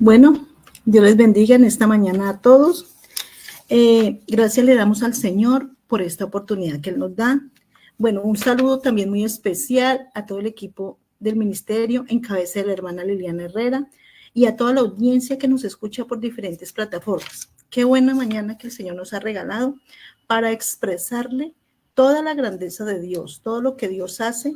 Bueno, Dios les bendiga en esta mañana a todos. Gracias le damos al Señor por esta oportunidad que Él nos da. Bueno, un saludo también muy especial a todo el equipo del ministerio en cabeza de la hermana Liliana Herrera y a toda la audiencia que nos escucha por diferentes plataformas. Qué buena mañana que el Señor nos ha regalado para expresarle toda la grandeza de Dios, todo lo que Dios hace,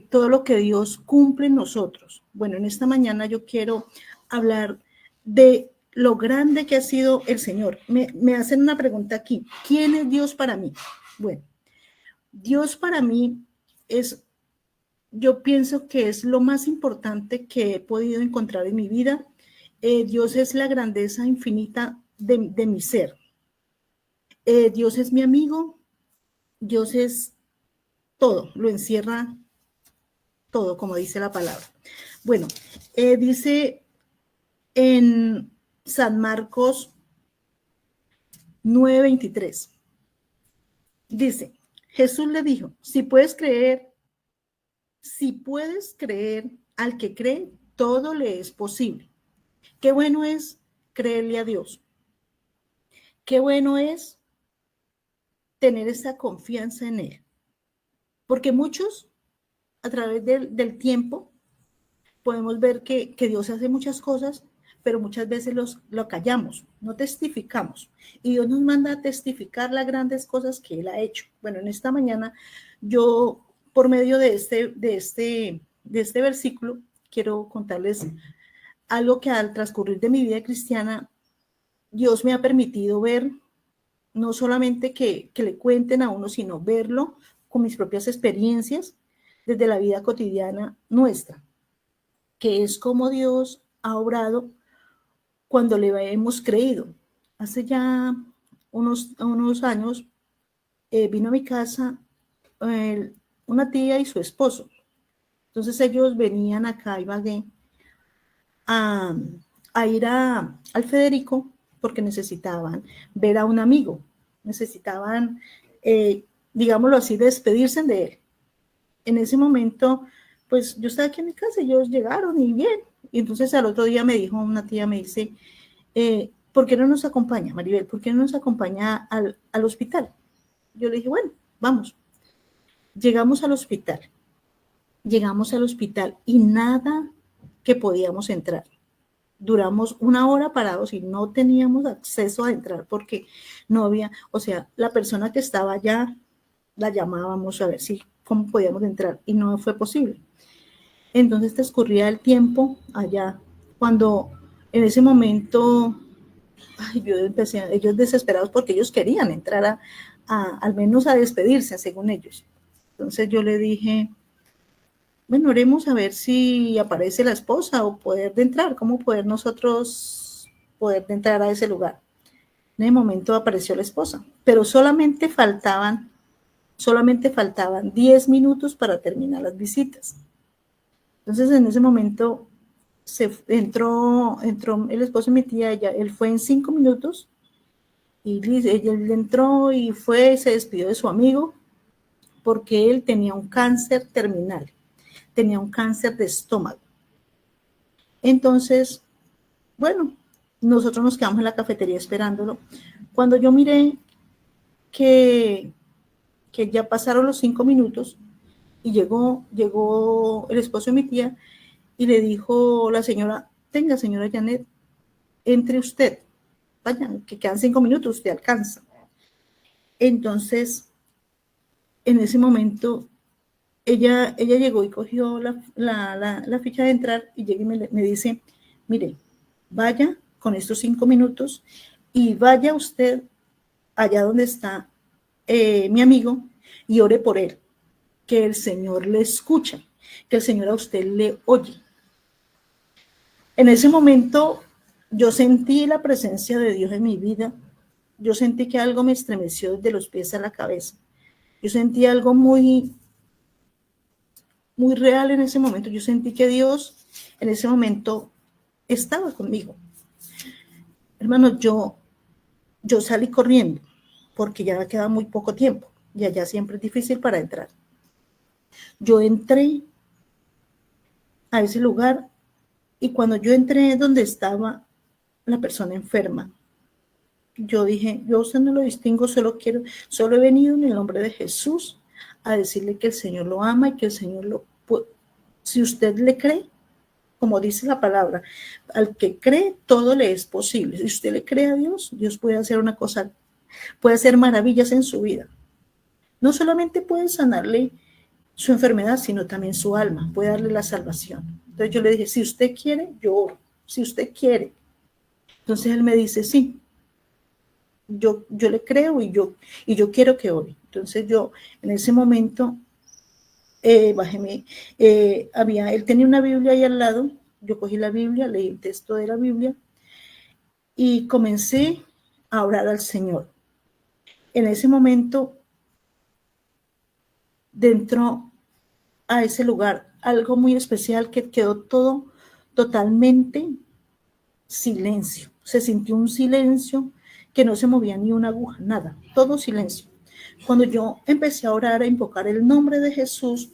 todo lo que Dios cumple en nosotros. Bueno, en esta mañana yo quiero hablar de lo grande que ha sido el Señor. Me hacen una pregunta aquí. ¿Quién es Dios para mí? Bueno, Dios para mí es, yo pienso que es lo más importante que he podido encontrar en mi vida. Dios es la grandeza infinita de mi ser. Dios es mi amigo. Dios es todo, lo encierra todo, como dice la palabra. Bueno, dice en San Marcos 9:23. Dice, Jesús le dijo, si puedes creer al que cree, todo le es posible. Qué bueno es creerle a Dios. Qué bueno es tener esa confianza en Él. Porque muchos, a través del tiempo, podemos ver que Dios hace muchas cosas, pero muchas veces lo callamos, no testificamos. Y Dios nos manda a testificar las grandes cosas que Él ha hecho. Bueno, en esta mañana yo, por medio de este versículo, quiero contarles algo que al transcurrir de mi vida cristiana, Dios me ha permitido ver, no solamente que le cuenten a uno, sino verlo con mis propias experiencias desde la vida cotidiana nuestra, que es como Dios ha obrado cuando le hemos creído. Hace ya unos años vino a mi casa una tía y su esposo. Entonces ellos venían acá a Ibagué a ir al Federico porque necesitaban ver a un amigo, necesitaban, digámoslo así, despedirse de él. En ese momento, pues yo estaba aquí en mi casa, ellos llegaron y bien. Y entonces al otro día me dijo una tía, me dice, ¿por qué no nos acompaña, Maribel? ¿Por qué no nos acompaña al hospital? Yo le dije, bueno, vamos. Llegamos al hospital y nada que podíamos entrar. Duramos 1 hora parados y no teníamos acceso a entrar porque no había, o sea, la persona que estaba allá la llamábamos a ver si cómo podíamos entrar y no fue posible. Entonces transcurría el tiempo allá cuando en ese momento yo empecé, ellos desesperados porque ellos querían entrar al menos a despedirse según ellos. Entonces yo le dije, bueno, oremos a ver si aparece la esposa o poder de entrar, cómo poder nosotros poder de entrar a ese lugar. En ese momento apareció la esposa, pero solamente faltaban 10 minutos para terminar las visitas. Entonces en ese momento entró el esposo de mi tía, él fue en 5 minutos y él entró y se despidió de su amigo porque él tenía un cáncer terminal, tenía un cáncer de estómago. Entonces, bueno, nosotros nos quedamos en la cafetería esperándolo. Cuando yo miré que ya pasaron los 5 minutos y llegó el esposo de mi tía y le dijo la señora, tenga señora Janet, entre usted, vaya, que quedan 5 minutos, usted alcanza. Entonces, en ese momento, ella llegó y cogió la ficha de entrar y llega y me dice, mire, vaya con estos 5 minutos y vaya usted allá donde está mi amigo y ore por él, que el Señor le escucha, que el Señor a usted le oye. En ese momento yo sentí la presencia de Dios en mi vida. Yo sentí que algo me estremeció desde los pies a la cabeza. Yo sentí algo muy, muy real en ese momento. Yo sentí que Dios en ese momento estaba conmigo. Hermano, yo salí corriendo porque ya queda muy poco tiempo y allá siempre es difícil para entrar. Yo entré a ese lugar Y cuando yo entré donde estaba la persona enferma, yo dije, yo a usted no lo distingo, solo he venido en el nombre de Jesús a decirle que el Señor lo ama y que el Señor si usted le cree, como dice la palabra, al que cree todo le es posible. Si usted le cree a Dios, Dios puede hacer una cosa, puede hacer maravillas en su vida. No solamente puede sanarle su enfermedad, sino también su alma, puede darle la salvación. Entonces yo le dije, si usted quiere, yo oro, si usted quiere. Entonces él me dice, sí, yo le creo y yo quiero que ore. Entonces yo en ese momento bájeme, él tenía una Biblia ahí al lado, yo cogí la Biblia, leí el texto de la Biblia y comencé a orar al Señor. En ese momento, dentro a ese lugar, algo muy especial que quedó todo totalmente silencio. Se sintió un silencio que no se movía ni una aguja, nada, todo silencio. Cuando yo empecé a orar, a invocar el nombre de Jesús,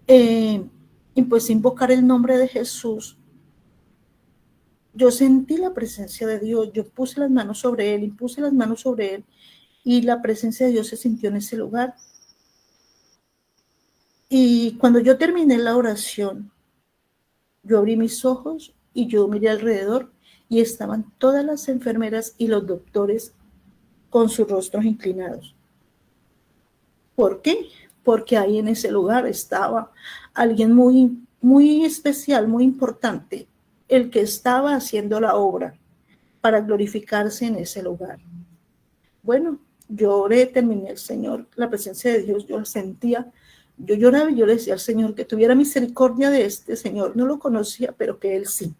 y pues invocar el nombre de Jesús, yo sentí la presencia de Dios, yo puse las manos sobre él, impuse las manos sobre él y la presencia de Dios se sintió en ese lugar. Y cuando yo terminé la oración, yo abrí mis ojos y yo miré alrededor y estaban todas las enfermeras y los doctores con sus rostros inclinados. ¿Por qué? Porque ahí en ese lugar estaba alguien muy, muy especial, muy importante, el que estaba haciendo la obra para glorificarse en ese lugar. Bueno, yo oré, terminé el Señor, la presencia de Dios, yo la sentía, yo lloraba y yo le decía al Señor que tuviera misericordia de este Señor, no lo conocía, pero que Él sí.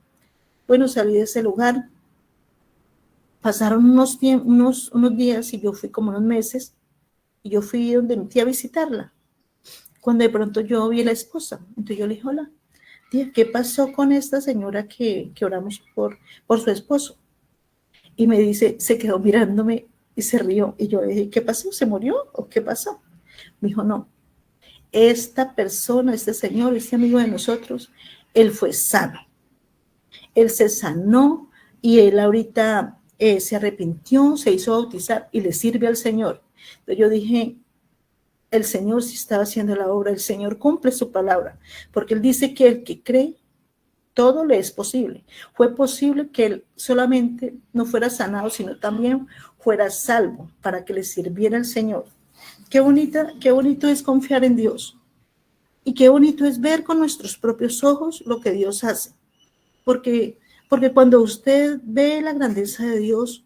Bueno, salí de ese lugar, pasaron unos días y yo fui como unos meses, y yo fui donde mi tía a visitarla, cuando de pronto yo vi a la esposa, entonces yo le dije, hola, tía, ¿qué pasó con esta señora que oramos por su esposo? Y me dice, se quedó mirándome y se rió. Y yo le dije, ¿qué pasó? ¿Se murió o qué pasó? Me dijo, no, esta persona, este señor, este amigo de nosotros, él fue sano. Él se sanó y él ahorita se arrepintió, se hizo bautizar y le sirve al Señor. Entonces yo dije, el Señor sí estaba haciendo la obra, el Señor cumple su palabra, porque Él dice que el que cree, todo le es posible. Fue posible que él solamente no fuera sanado, sino también fuera salvo para que le sirviera al Señor. Qué bonito es confiar en Dios. Y qué bonito es ver con nuestros propios ojos lo que Dios hace. Porque cuando usted ve la grandeza de Dios,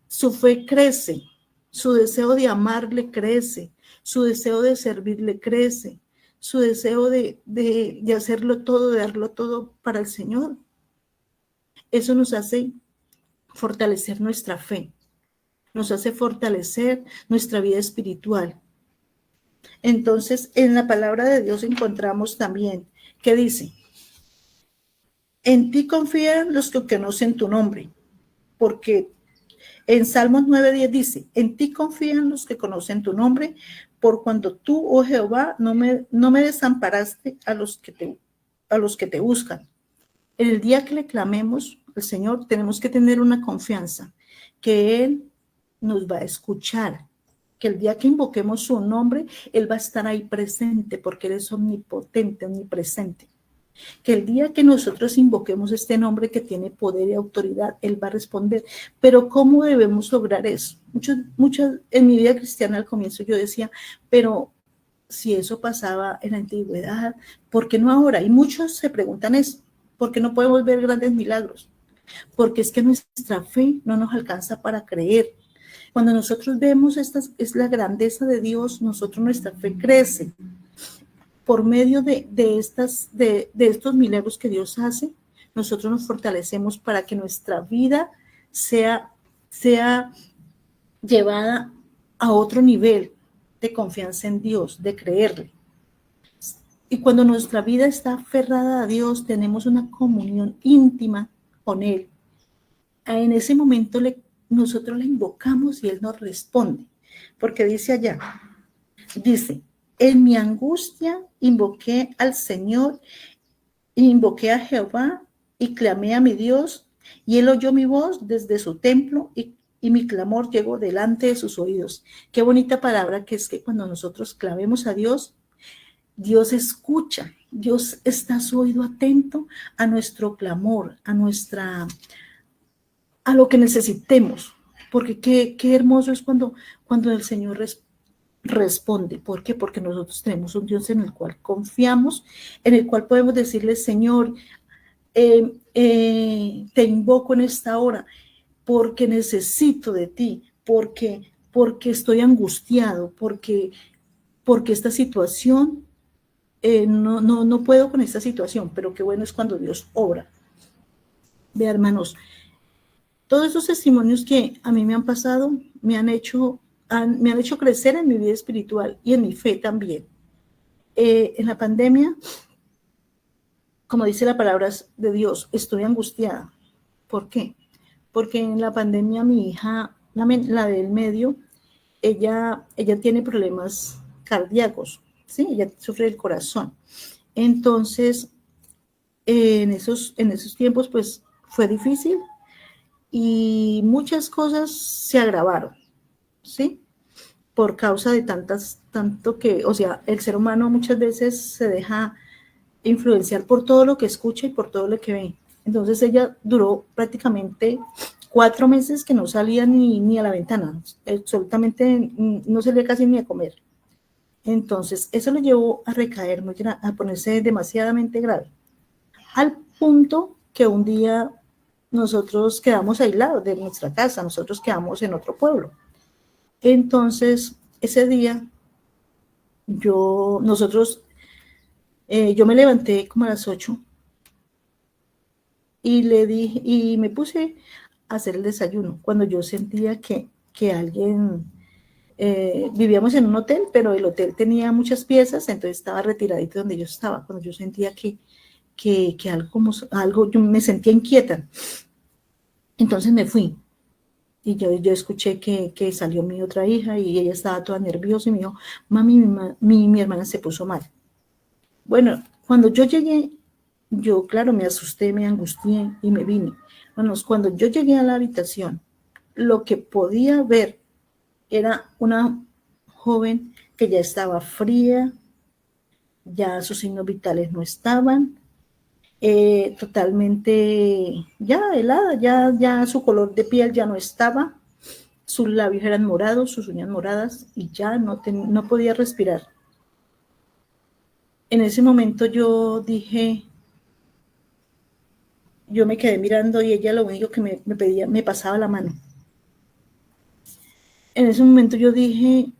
su fe crece, su deseo de amarle crece, su deseo de servirle crece, su deseo de hacerlo todo, de darlo todo para el Señor. Eso nos hace fortalecer nuestra fe, nos hace fortalecer nuestra vida espiritual. Entonces, en la palabra de Dios encontramos también que dice, en ti confían los que conocen tu nombre, porque en Salmos 9:10 dice, en ti confían los que conocen tu nombre, por cuando tú, oh Jehová, no me desamparaste a los que te buscan. En el día que le clamemos al Señor, tenemos que tener una confianza que Él nos va a escuchar, que el día que invoquemos su nombre, Él va a estar ahí presente, porque Él es omnipotente, omnipresente. Que el día que nosotros invoquemos este nombre que tiene poder y autoridad, Él va a responder. Pero ¿cómo debemos lograr eso? Muchas en mi vida cristiana al comienzo yo decía, pero si eso pasaba en la antigüedad, ¿por qué no ahora? Y muchos se preguntan eso, ¿por qué no podemos ver grandes milagros? Porque es que nuestra fe no nos alcanza para creer. Cuando nosotros vemos es la grandeza de Dios, nuestra fe crece. Por medio de estos milagros que Dios hace, nosotros nos fortalecemos para que nuestra vida sea llevada a otro nivel de confianza en Dios, de creerle. Y cuando nuestra vida está aferrada a Dios, tenemos una comunión íntima con Él. En ese momento nosotros le invocamos y Él nos responde. Porque dice allá, dice, en mi angustia invoqué al Señor, invoqué a Jehová y clamé a mi Dios, y él oyó mi voz desde su templo y mi clamor llegó delante de sus oídos. Qué bonita palabra que es que cuando nosotros clamemos a Dios, Dios escucha, Dios está a su oído atento a nuestro clamor, a lo que necesitemos, porque qué hermoso es cuando el Señor responde. ¿Por qué? Porque nosotros tenemos un Dios en el cual confiamos, en el cual podemos decirle, Señor, te invoco en esta hora porque necesito de ti, porque estoy angustiado, porque esta situación, no puedo con esta situación, pero qué bueno es cuando Dios obra. Ve, hermanos, todos esos testimonios que a mí me han pasado me han hecho crecer en mi vida espiritual y en mi fe también. En la pandemia, como dice la palabra de Dios, estoy angustiada. ¿Por qué? Porque en la pandemia mi hija, la del medio, ella tiene problemas cardíacos, ¿sí? Ella sufre del corazón. Entonces, en esos tiempos, pues, fue difícil y muchas cosas se agravaron, ¿sí? Por causa de tanto que, o sea, el ser humano muchas veces se deja influenciar por todo lo que escucha y por todo lo que ve. Entonces ella duró prácticamente 4 meses que no salía ni a la ventana, absolutamente no salía casi ni a comer. Entonces eso lo llevó a recaer, a ponerse demasiadamente grave, al punto que un día nosotros quedamos aislados de nuestra casa, nosotros quedamos en otro pueblo. Entonces ese día yo me levanté como a las 8 y le dije, y me puse a hacer el desayuno cuando yo sentía que alguien, vivíamos en un hotel, pero el hotel tenía muchas piezas, entonces estaba retiradito donde yo estaba, cuando yo sentía que algo, yo me sentía inquieta. Entonces me fui y yo escuché que salió mi otra hija y ella estaba toda nerviosa y me dijo, mami, mi hermana se puso mal. Bueno, cuando yo llegué, yo, claro, me asusté, me angustié y me vine. Bueno, cuando yo llegué a la habitación, lo que podía ver era una joven que ya estaba fría, ya sus signos vitales no estaban, totalmente ya helada, ya su color de piel ya no estaba, sus labios eran morados, sus uñas moradas y ya no podía respirar. En ese momento yo dije, yo me quedé mirando y ella lo único que me pedía, me pasaba la mano. En ese momento yo dije,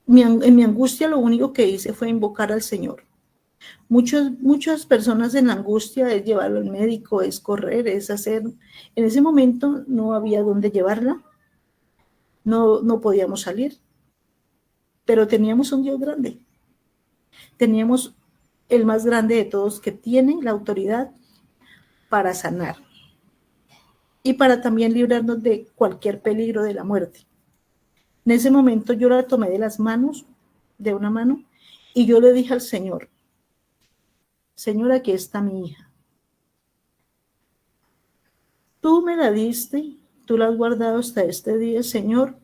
en mi angustia lo único que hice fue invocar al Señor. Muchas personas en la angustia es llevarlo al médico, es correr, es hacer. En ese momento no había dónde llevarla, no podíamos salir, pero teníamos un Dios grande. Teníamos el más grande de todos que tiene la autoridad para sanar y para también librarnos de cualquier peligro de la muerte. En ese momento yo la tomé de una mano, y yo le dije al Señor, Señor, aquí está mi hija. Tú me la diste, tú la has guardado hasta este día, Señor.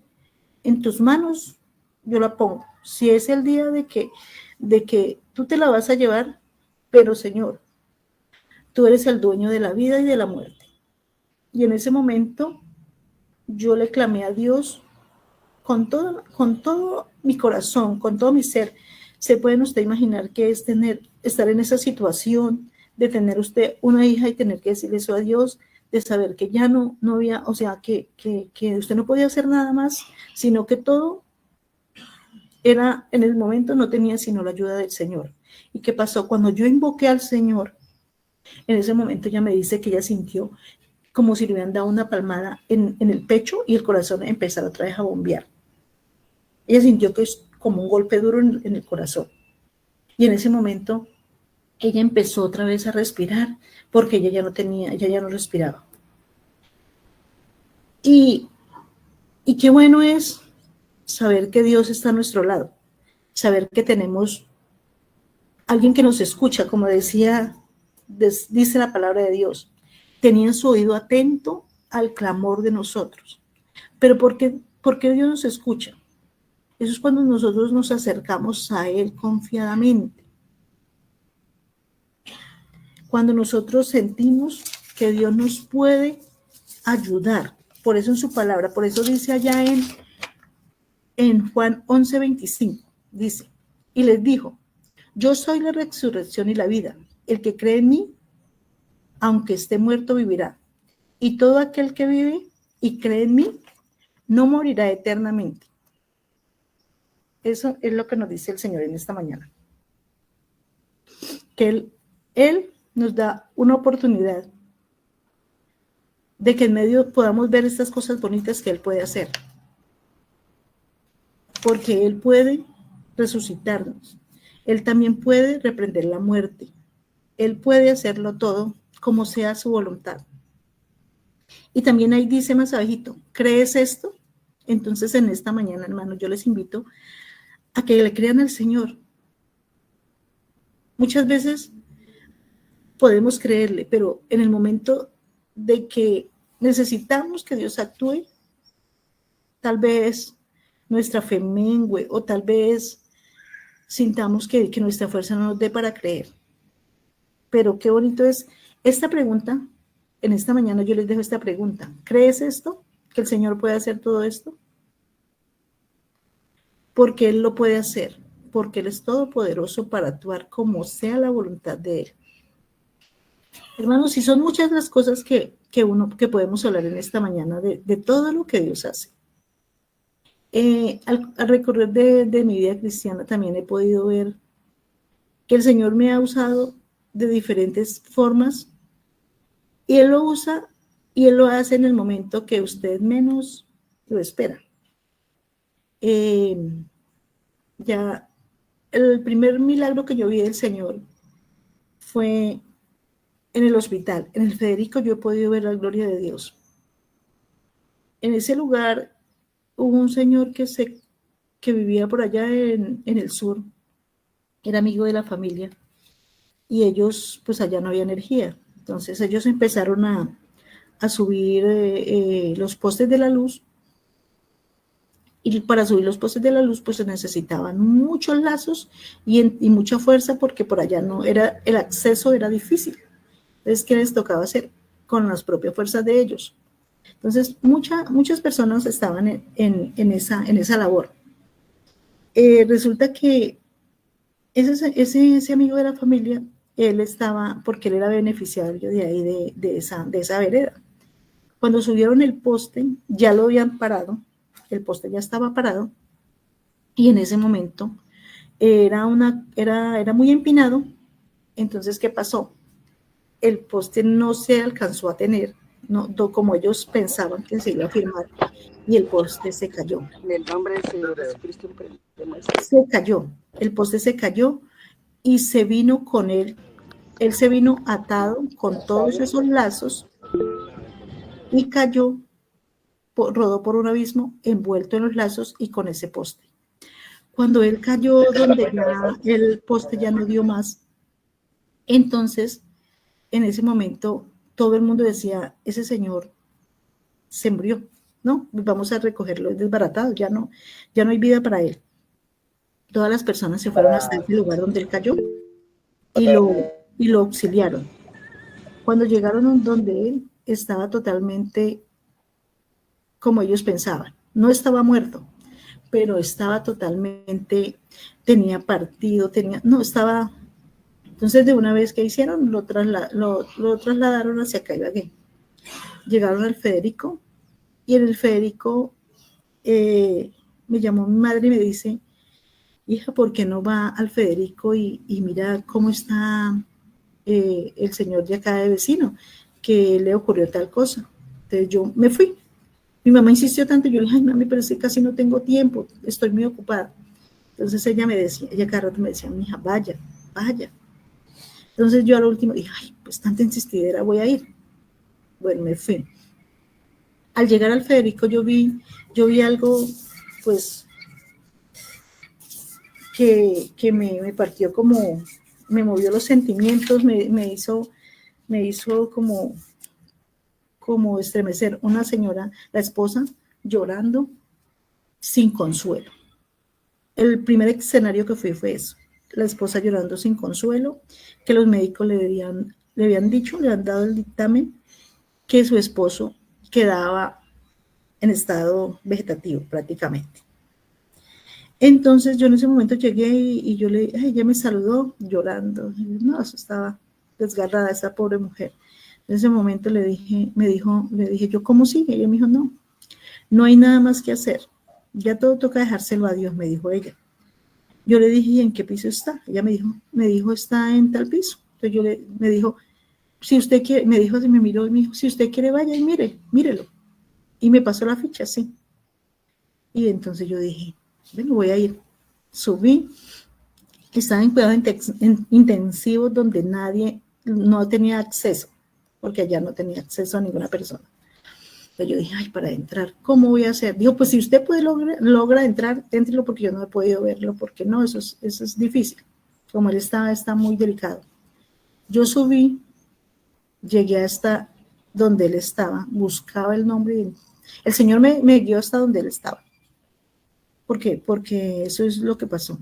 En tus manos yo la pongo. Si es el día de que tú te la vas a llevar, pero Señor, tú eres el dueño de la vida y de la muerte. Y en ese momento yo le clamé a Dios con todo mi corazón, con todo mi ser. ¿Se pueden usted imaginar qué es estar en esa situación de tener usted una hija y tener que decirle eso a Dios, de saber que ya no había, o sea, que usted no podía hacer nada más, sino que todo era, en el momento no tenía sino la ayuda del Señor? ¿Y qué pasó? Cuando yo invoqué al Señor, en ese momento ella me dice que ella sintió como si le hubieran dado una palmada en el pecho y el corazón empezara otra vez a bombear. Ella sintió que es como un golpe duro en el corazón. Y en ese momento ella empezó otra vez a respirar porque ella ya no respiraba. Y qué bueno es saber que Dios está a nuestro lado, saber que tenemos alguien que nos escucha, como dice la palabra de Dios. Tenían su oído atento al clamor de nosotros. Pero ¿por qué Dios nos escucha? Eso es cuando nosotros nos acercamos a Él confiadamente. Cuando nosotros sentimos que Dios nos puede ayudar. Por eso en su palabra, por eso dice allá en Juan 11:25, dice, y les dijo, yo soy la resurrección y la vida. El que cree en mí, aunque esté muerto, vivirá. Y todo aquel que vive y cree en mí, no morirá eternamente. Eso es lo que nos dice el Señor en esta mañana. Que Él nos da una oportunidad de que en medio podamos ver estas cosas bonitas que Él puede hacer. Porque Él puede resucitarnos. Él también puede reprender la muerte. Él puede hacerlo todo como sea su voluntad. Y también ahí dice más abajito, ¿crees esto? Entonces en esta mañana, hermanos, yo les invito a que le crean al Señor. Muchas veces podemos creerle, pero en el momento de que necesitamos que Dios actúe, tal vez nuestra fe mengue o tal vez sintamos que nuestra fuerza no nos dé para creer. Pero qué bonito es esta pregunta. En esta mañana yo les dejo esta pregunta. ¿Crees esto? ¿Que el Señor puede hacer todo esto? Porque Él lo puede hacer. Porque Él es todopoderoso para actuar como sea la voluntad de Él. Hermanos, y son muchas las cosas que podemos hablar en esta mañana de todo lo que Dios hace. Al recorrer de mi vida cristiana también he podido ver que el Señor me ha usado de diferentes formas y Él lo usa y Él lo hace en el momento que usted menos lo espera. Ya el primer milagro que yo vi del Señor fue en el hospital. En el Federico yo he podido ver la gloria de Dios. En ese lugar hubo un señor que vivía por allá en el sur, era amigo de la familia, y ellos, pues allá no había energía. Entonces ellos empezaron a subir los postes de la luz, y para subir los postes de la luz, pues se necesitaban muchos lazos y mucha fuerza, porque por allá no era, el acceso era difícil. Entonces, ¿qué les tocaba hacer? Con las propias fuerzas de ellos. Entonces, muchas personas estaban en esa labor. Resulta que ese amigo de la familia, él estaba, porque él era beneficiario de ahí, de esa vereda. Cuando subieron el poste, ya lo habían parado, el poste ya estaba parado, y en ese momento era muy empinado. Entonces, ¿qué pasó? El poste no se alcanzó a tener, no, como ellos pensaban que se iba a firmar, y el poste se cayó. En el nombre del Señor Jesucristo. Se cayó, el poste se cayó y se vino con él se vino atado con todos esos lazos y cayó, rodó por un abismo envuelto en los lazos y con ese poste. Cuando él cayó donde ya el poste ya no dio más, entonces en ese momento todo el mundo decía, ese señor se murió, ¿no? Vamos a recogerlo, es desbaratado, ya no hay vida para él. Todas las personas se fueron hasta ese lugar donde él cayó y lo auxiliaron. Cuando llegaron donde él, estaba totalmente como ellos pensaban. No estaba muerto, pero estaba totalmente, tenía partido, estaba. Entonces, de una vez que hicieron, lo trasladaron hacia Caibagué. Llegaron al Federico, y en el Federico me llamó mi madre y me dice, hija, ¿por qué no va al Federico y mira cómo está el señor de acá de vecino, que le ocurrió tal cosa? Entonces yo me fui. Mi mamá insistió tanto, yo le dije, ay, mami, pero es que casi no tengo tiempo, estoy muy ocupada. Entonces ella cada rato me decía, mi hija, vaya. Entonces yo a lo último dije, ay, pues tanta insistidera, voy a ir. Bueno, me fui. Al llegar al Federico yo vi algo, pues, que me partió como, me movió los sentimientos, me hizo como estremecer. Una señora, la esposa, llorando sin consuelo. El primer escenario que fue eso, la esposa llorando sin consuelo, que los médicos le habían dicho, le han dado el dictamen, que su esposo quedaba en estado vegetativo prácticamente. Entonces yo en ese momento llegué y yo ella me saludó llorando. No, eso estaba desgarrada esa pobre mujer. En ese momento le dije yo, ¿cómo sigue? Y ella me dijo, no hay nada más que hacer. Ya todo toca dejárselo a Dios, me dijo ella. Yo le dije, ¿y en qué piso está? Ella me dijo, está en tal piso. Entonces me dijo, si usted quiere, me miró y me dijo, si usted quiere vaya y mírelo. Y me pasó la ficha, sí. Y entonces yo dije, bueno, voy a ir. Subí, estaba en cuidados intensivos donde nadie, no tenía acceso, porque allá no tenía acceso a ninguna persona. Entonces yo dije, ay, para entrar, ¿cómo voy a hacer? Dijo, pues si usted logra entrar, éntrelo, porque yo no he podido verlo, porque no, eso es difícil. Como él está muy delicado. Yo subí, llegué hasta donde él estaba, buscaba el nombre. El Señor me guió hasta donde él estaba. ¿Por qué? Porque eso es lo que pasó.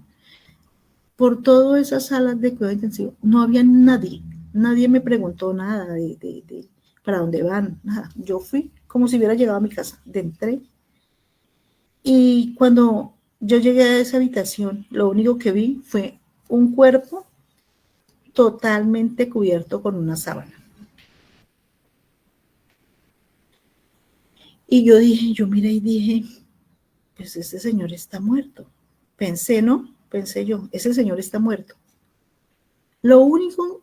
Por todas esas salas de cuidado intensivo no había nadie. Nadie me preguntó nada de para dónde van, nada. Yo fui como si hubiera llegado a mi casa. Entré. Y cuando yo llegué a esa habitación, lo único que vi fue un cuerpo totalmente cubierto con una sábana. Y yo miré y dije, pues ese señor está muerto. Pensé yo, ese señor está muerto. Lo único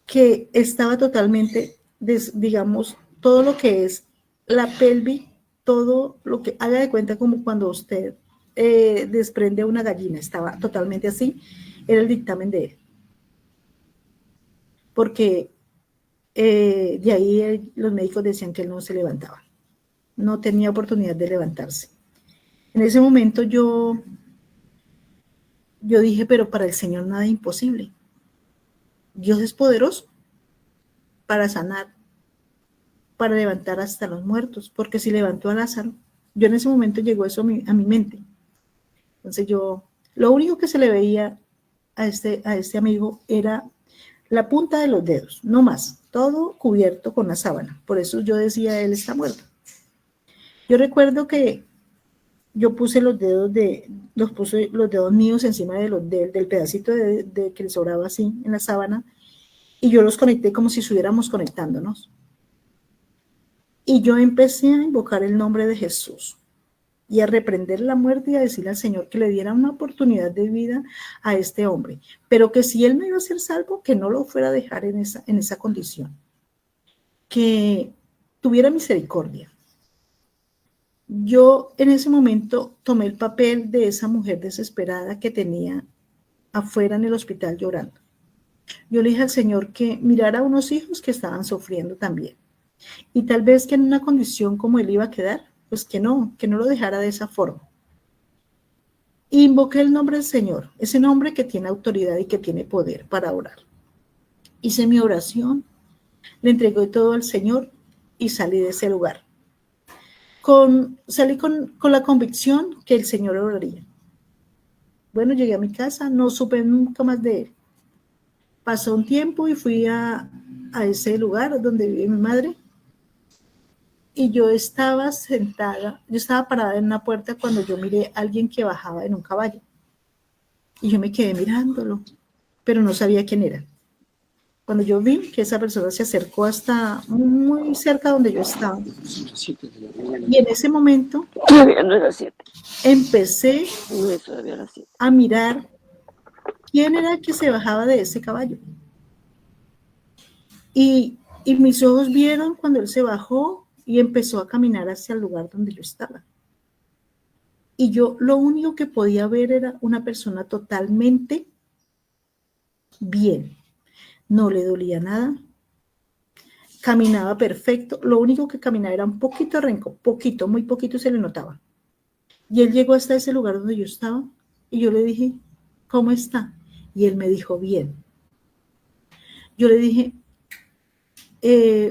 que estaba totalmente, digamos, todo lo que es la pelvis, todo lo que haga de cuenta como cuando usted desprende una gallina, estaba totalmente así, era el dictamen de él. Porque de ahí los médicos decían que él no se levantaba, no tenía oportunidad de levantarse. En ese momento yo dije, pero para el Señor nada es imposible. Dios es poderoso para sanar, para levantar hasta los muertos, porque si levantó a Lázaro, yo en ese momento llegó eso a mi mente. Entonces lo único que se le veía a este amigo era la punta de los dedos, no más, todo cubierto con la sábana. Por eso yo decía, él está muerto. Yo recuerdo que yo puse los dedos míos encima del pedacito que le sobraba así en la sábana, y yo los conecté como si estuviéramos conectándonos. Y yo empecé a invocar el nombre de Jesús y a reprender la muerte y a decirle al Señor que le diera una oportunidad de vida a este hombre, pero que si él no iba a ser salvo, que no lo fuera a dejar en esa condición, que tuviera misericordia. Yo en ese momento tomé el papel de esa mujer desesperada que tenía afuera en el hospital llorando. Yo le dije al Señor que mirara a unos hijos que estaban sufriendo también. Y tal vez que en una condición como él iba a quedar, pues que no lo dejara de esa forma. Invoqué el nombre del Señor, ese nombre que tiene autoridad y que tiene poder para orar. Hice mi oración, le entregué todo al Señor y salí de ese lugar. Salí con la convicción que el Señor oraría. Bueno, llegué a mi casa, no supe nunca más de él. Pasó un tiempo y fui a ese lugar donde vive mi madre. Y yo estaba parada en una puerta cuando yo miré a alguien que bajaba en un caballo. Y yo me quedé mirándolo, pero no sabía quién era. Cuando yo vi que esa persona se acercó hasta muy cerca donde yo estaba. Y en ese momento empecé a mirar quién era el que se bajaba de ese caballo. Y mis ojos vieron cuando él se bajó y empezó a caminar hacia el lugar donde yo estaba. Y yo lo único que podía ver era una persona totalmente bien. No le dolía nada. Caminaba perfecto. Lo único que caminaba era un poquito renco, muy poquito se le notaba. Y él llegó hasta ese lugar donde yo estaba y yo le dije, ¿cómo está? Y él me dijo, bien. Yo le dije,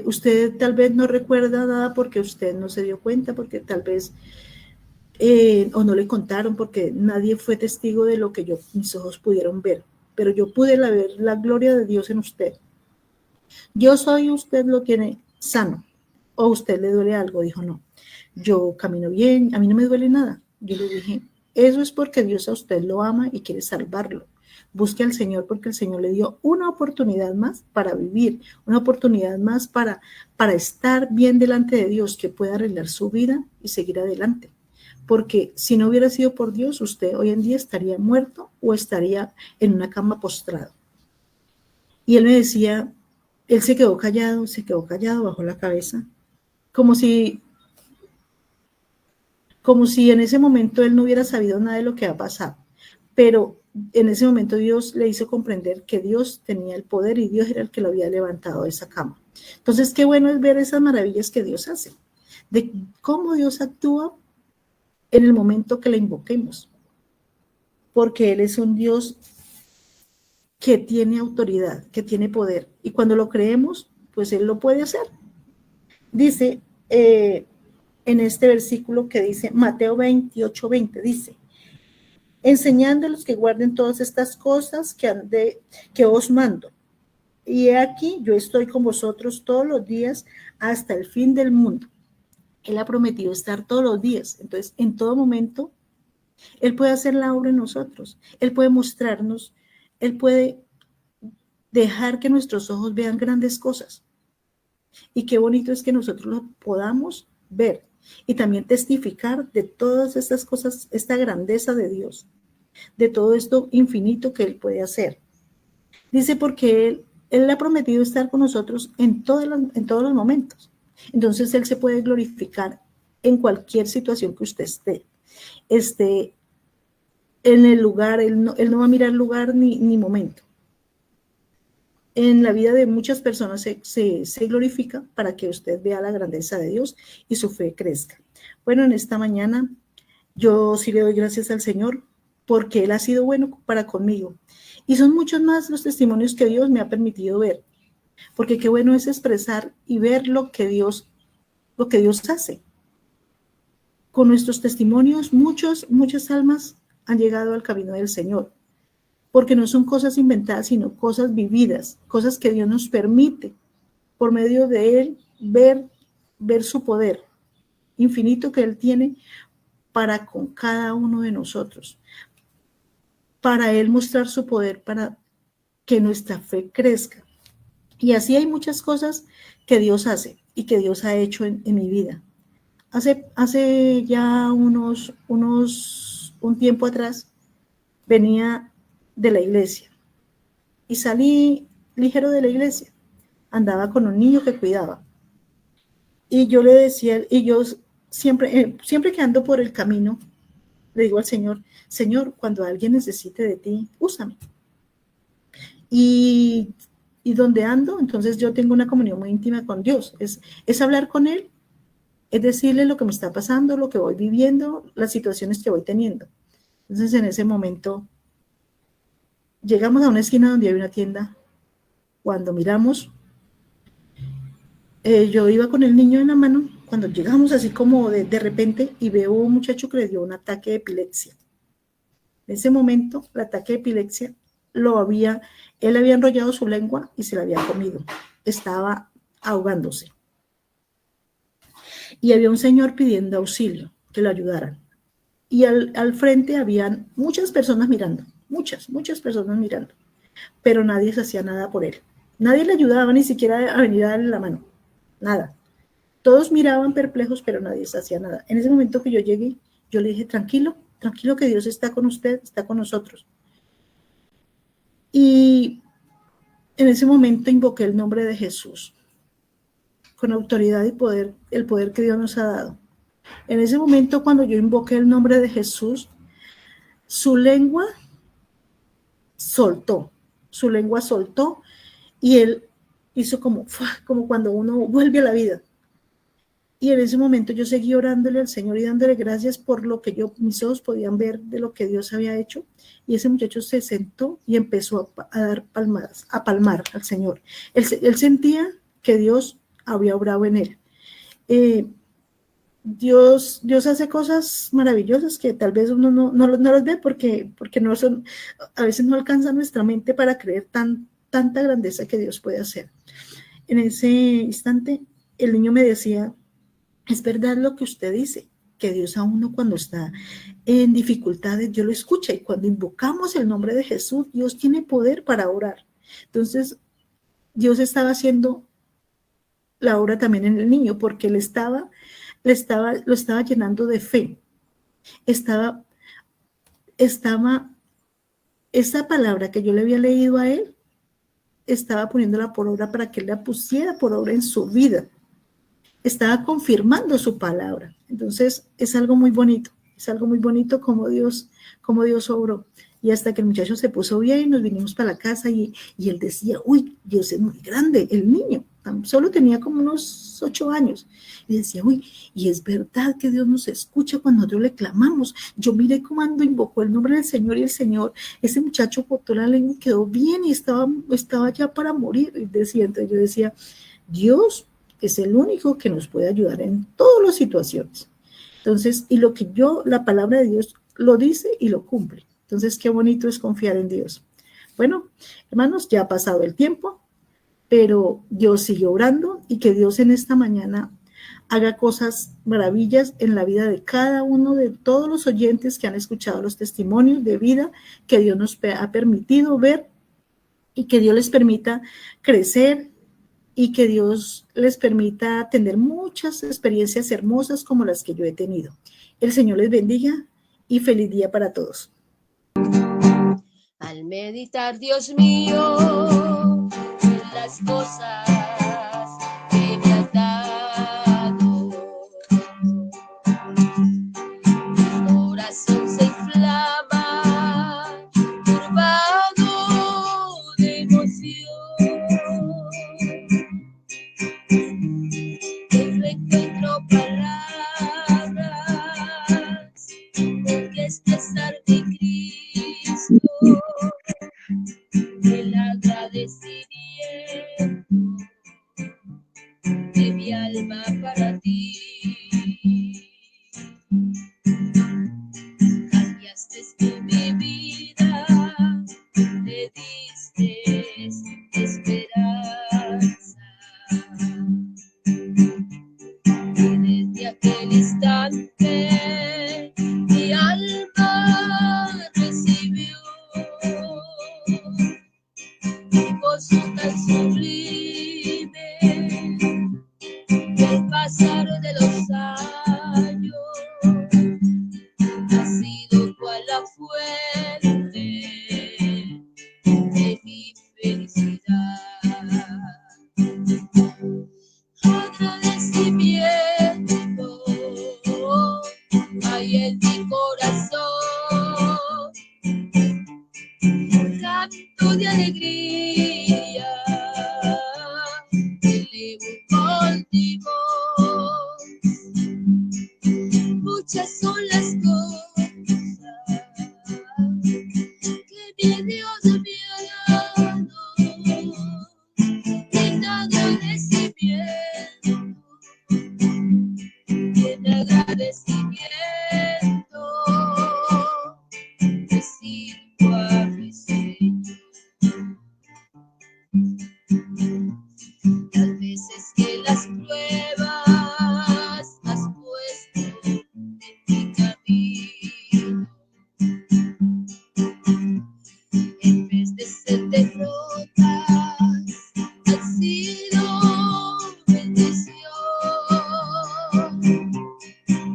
usted tal vez no recuerda nada porque usted no se dio cuenta, porque tal vez, o no le contaron, porque nadie fue testigo de lo que mis ojos pudieron ver, pero yo pude ver la gloria de Dios en usted. Yo soy, usted lo tiene sano, o usted le duele algo. Dijo, no, yo camino bien, a mí no me duele nada. Yo le dije, eso es porque Dios a usted lo ama y quiere salvarlo. Busque al Señor porque el Señor le dio una oportunidad más para vivir, una oportunidad más para estar bien delante de Dios, que pueda arreglar su vida y seguir adelante. Porque si no hubiera sido por Dios, usted hoy en día estaría muerto o estaría en una cama postrado. Y él me decía, él se quedó callado, bajó la cabeza, como si en ese momento él no hubiera sabido nada de lo que ha pasado. Pero en ese momento Dios le hizo comprender que Dios tenía el poder y Dios era el que lo había levantado de esa cama. Entonces, qué bueno es ver esas maravillas que Dios hace, de cómo Dios actúa en el momento que le invoquemos, porque Él es un Dios que tiene autoridad, que tiene poder, y cuando lo creemos, pues Él lo puede hacer. Dice en este versículo que dice Mateo 28:20, dice, enseñándolos que guarden todas estas cosas que os mando. Y he aquí, yo estoy con vosotros todos los días hasta el fin del mundo. Él ha prometido estar todos los días. Entonces, en todo momento, Él puede hacer la obra en nosotros. Él puede mostrarnos, Él puede dejar que nuestros ojos vean grandes cosas. Y qué bonito es que nosotros lo podamos ver y también testificar de todas estas cosas, esta grandeza de Dios, de todo esto infinito que Él puede hacer. Dice porque Él ha prometido estar con nosotros en todos los momentos. Entonces Él se puede glorificar en cualquier situación que usted esté en el lugar. Él no va a mirar lugar ni momento. En la vida de muchas personas se glorifica para que usted vea la grandeza de Dios y su fe crezca. Bueno, en esta mañana yo sí le doy gracias al Señor porque Él ha sido bueno para conmigo. Y son muchos más los testimonios que Dios me ha permitido ver. Porque qué bueno es expresar y ver lo que Dios hace. Con nuestros testimonios, muchas almas han llegado al camino del Señor. Porque no son cosas inventadas, sino cosas vividas, cosas que Dios nos permite, por medio de Él, ver su poder infinito que Él tiene para con cada uno de nosotros. Para Él mostrar su poder, para que nuestra fe crezca. Y así hay muchas cosas que Dios hace y que Dios ha hecho en mi vida. Hace ya un tiempo atrás, venía de la iglesia y salí ligero de la iglesia. Andaba con un niño que cuidaba. Y yo le decía, y yo siempre que ando por el camino, le digo al Señor, Señor, cuando alguien necesite de ti, úsame. Y donde ando, entonces yo tengo una comunión muy íntima con Dios. Es hablar con Él, es decirle lo que me está pasando, lo que voy viviendo, las situaciones que voy teniendo. Entonces en ese momento llegamos a una esquina donde hay una tienda. Cuando miramos, yo iba con el niño en la mano, cuando llegamos así como de repente y veo un muchacho que le dio un ataque de epilepsia. En ese momento, el ataque de epilepsia él había enrollado su lengua y se la había comido. Estaba ahogándose. Y había un señor pidiendo auxilio, que lo ayudaran. Y al frente habían muchas personas mirando, muchas personas mirando, pero nadie se hacía nada por él. Nadie le ayudaba ni siquiera a venir a darle la mano, nada. Todos miraban perplejos, pero nadie se hacía nada. En ese momento que yo llegué, yo le dije, tranquilo que Dios está con usted, está con nosotros. Y en ese momento invoqué el nombre de Jesús, con autoridad y poder, el poder que Dios nos ha dado. En ese momento, cuando yo invoqué el nombre de Jesús, su lengua soltó y él hizo como cuando uno vuelve a la vida. Y en ese momento yo seguí orándole al Señor y dándole gracias por lo que mis ojos podían ver de lo que Dios había hecho. Y ese muchacho se sentó y empezó a dar palmadas, a palmar al Señor. Él sentía que Dios había obrado en él. Dios hace cosas maravillosas que tal vez uno no los ve porque no son, a veces no alcanza nuestra mente para creer tanta grandeza que Dios puede hacer. En ese instante, el niño me decía, es verdad lo que usted dice, que Dios a uno cuando está en dificultades, Dios lo escucha, y cuando invocamos el nombre de Jesús, Dios tiene poder para orar. Entonces, Dios estaba haciendo la obra también en el niño, porque lo estaba llenando de fe. Estaba, esa palabra que yo le había leído a él, estaba poniéndola por obra para que él la pusiera por obra en su vida. Estaba confirmando su palabra. Entonces, es algo muy bonito como Dios obró. Y hasta que el muchacho se puso bien, nos vinimos para la casa y él decía, uy, Dios es muy grande, el niño, solo tenía como unos 8 años. Y decía, uy, y es verdad que Dios nos escucha cuando nosotros le clamamos. Yo miré cuando invocó el nombre del Señor y el Señor, ese muchacho botó la lengua y quedó bien y estaba ya para morir. Y decía, entonces yo decía, Dios es el único que nos puede ayudar en todas las situaciones. Entonces, y la palabra de Dios lo dice y lo cumple. Entonces, qué bonito es confiar en Dios. Bueno, hermanos, ya ha pasado el tiempo, pero Dios sigue obrando y que Dios en esta mañana haga cosas maravillas en la vida de cada uno de todos los oyentes que han escuchado los testimonios de vida que Dios nos ha permitido ver y que Dios les permita crecer y que Dios les permita tener muchas experiencias hermosas como las que yo he tenido. El Señor les bendiga y feliz día para todos. Al meditar, Dios mío, en las cosas que me has dado, mi corazón se inflama, turbado de emoción. No encuentro palabras con que expresar mi Cristo, el agradecimiento de mi alma para ti. Cambiaste mi vida, me diste esperanza. Y desde aquel instante mi alma recibió mi gozo tan sublime. El pasar de los años ha sido cual la fuente de mi felicidad. Agradecimiento hay en mi corazón, canto de alegría, elevo contigo. Muchas son las cosas que mi Dios me ha dado, en agradecimiento, recibo a mi Señor. Las veces que las pruebas has puesto en mi camino, en vez de ser derrotas, han sido bendición.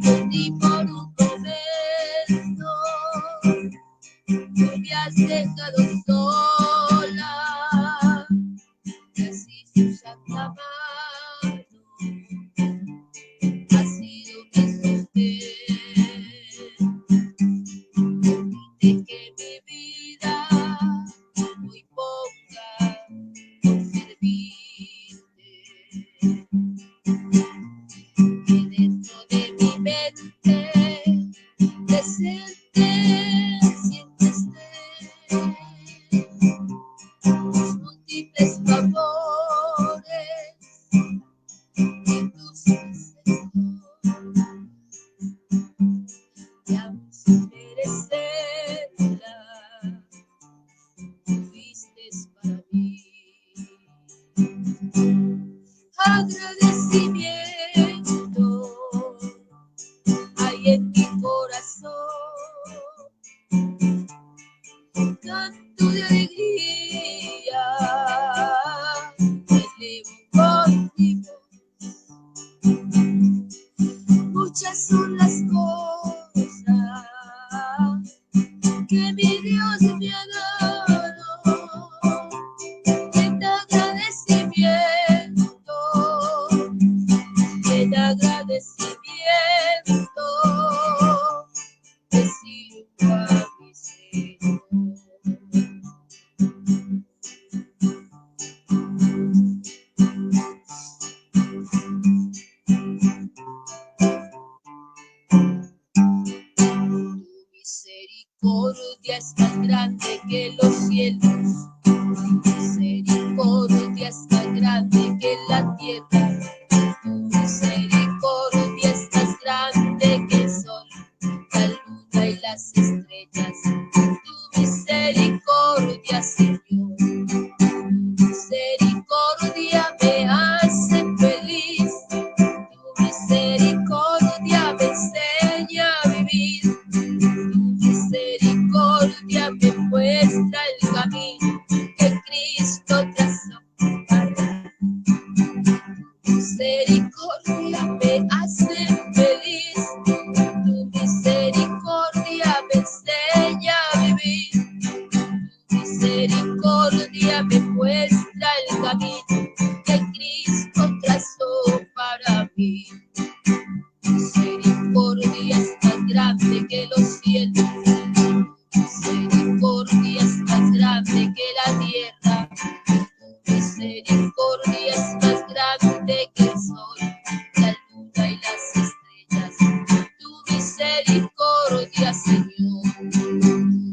Por ti por un momento no me has dejado sola, y así su santa mano ha sido mi sostén. Permite que mi vida hoy ponga agradecimiento hay en mi corazón, canto de alegría, me elevo contigo. Muchas son las cosas que mi Dios me ha dado, en agradecimiento, te sirvo a mi Señor. Misericordia es más grande que los cielos, tu misericordia es más grande que la tierra, tu misericordia es más grande que el sol, la luna y las estrellas, tu misericordia, Señor, tu misericordia me hace feliz, tu misericordia me enseña a vivir. Misericordia me muestra el camino que Cristo trazó para mí. Misericordia me hace feliz, tu misericordia me enseña a vivir, tu misericordia me muestra el camino que Cristo trazó para mí. Misericordia es más grande que los cielos, misericordia es más grande que la tierra, misericordia es más grande que el sol, la luna y las estrellas, tu misericordia, Señor,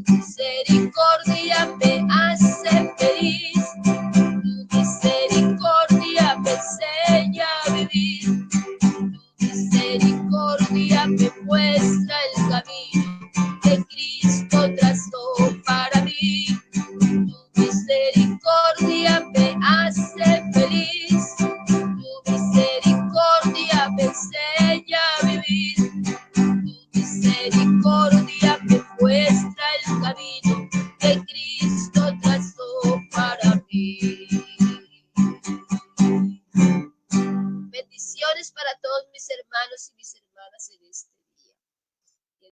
tu misericordia me hace feliz, tu misericordia me enseña a vivir, tu misericordia me muestra el camino que Cristo trazó para mí, tu misericordia me hace feliz, tu misericordia me enseña a vivir, tu misericordia me muestra el camino que Cristo trazó para mí. Bendiciones para todos mis hermanos y mis hermanas en este día.